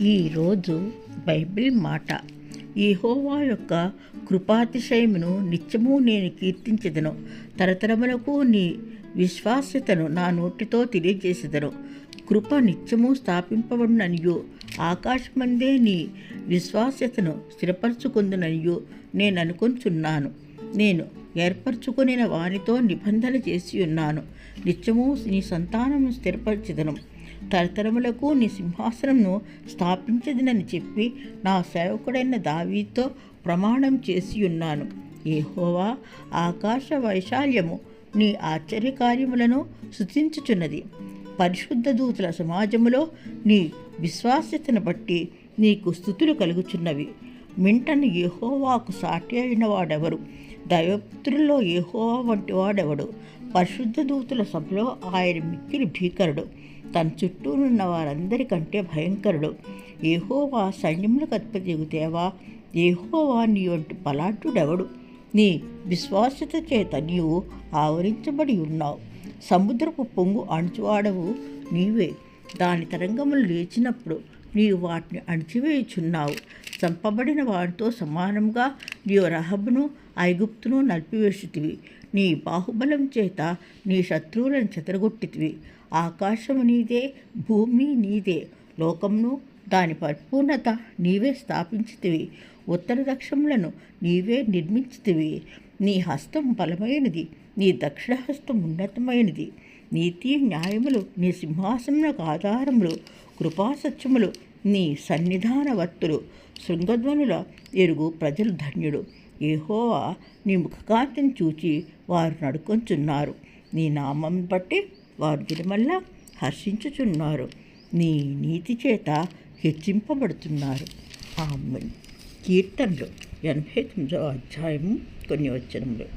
ఈరోజు బైబిల్ మాట, యెహోవా యొక్క కృపాతిశయమును నిత్యము నేను కీర్తించెదను. తరతరములకు నీ విశ్వాస్యతను నా నోటితో తెలియజేసెదను. కృప నిత్యము స్థాపింపబడుననియు, ఆకాశమందే నీ విశ్వాస్యతను స్థిరపరచుకొందుననియు నేను అనుకొంచున్నాను. నేను ఏర్పరచుకొనిన వానితో నిబంధన చేసి ఉన్నాను. నిత్యము నీ సంతానమును స్థిరపరచెదను. తరతరములకు నీ సింహాసనమును స్థాపించదనని చెప్పి నా సేవకుడైన దావీదుతో ప్రమాణం చేసి ఉన్నాను. యెహోవా ఆకాశ వైశాల్యము నీ ఆశ్చర్యకార్యములను స్తుతించుచున్నది. పరిశుద్ధ దూతల సమాజములో నీ విశ్వాస్యతను బట్టి నీకు స్తుతులు కలుగుచున్నవి. మింటను యెహోవాకు సాటి అయిన వాడెవరు? దైవపుత్రుల్లో యెహోవా వంటి వాడెవడు? పరిశుద్ధ దూతల సభలో ఆయన మిక్కిలి భీకరుడు, తన చుట్టూనున్న వారందరికంటే భయంకరుడు. యెహోవా సైన్యములకు అధిపతియగు దేవా, యెహోవా నీ వంటి బలాఢ్యుడెవడు? నీ విశ్వాస్యత చేత నీవు ఆవరించబడి ఉన్నావు. సముద్రపు పొంగు అణుచువాడవు నీవే. దాని తరంగములు లేచినప్పుడు నీవు వాటిని అణిచివేయుచున్నావు. చంపబడిన వారితో సమానంగా నీవు రహబును ఐగుప్తును నలిపివేసితివి. నీ బాహుబలం చేత నీ శత్రువులను చెదరగొట్టితివి. ఆకాశము నీదే, భూమి నీదే, లోకమును దాని పరిపూర్ణత నీవే స్థాపించితివి. ఉత్తర దక్షిణములను నీవే నిర్మించితివి. నీ హస్తం బలమైనది, నీ దక్షిణ హస్తం ఉన్నతమైనది. నీతి న్యాయములు నీ సింహాసనములకు ఆధారములు, కృపాసత్యములు నీ సన్నిధానవర్తులు. శృంగధ్వనుల ఎరుగు ప్రజలు ధన్యుడు. యెహోవా నీ ముఖకాంతిని చూచి వారు నడుకొంచున్నారు. నీ నామం బట్టి వారు దినమల్లా హర్షించుచున్నారు. నీ నీతి చేత హెచ్చింపబడుతున్నారు. ఆమేన్. కీర్తనలు 89వ అధ్యాయము కొన్ని వచనములు.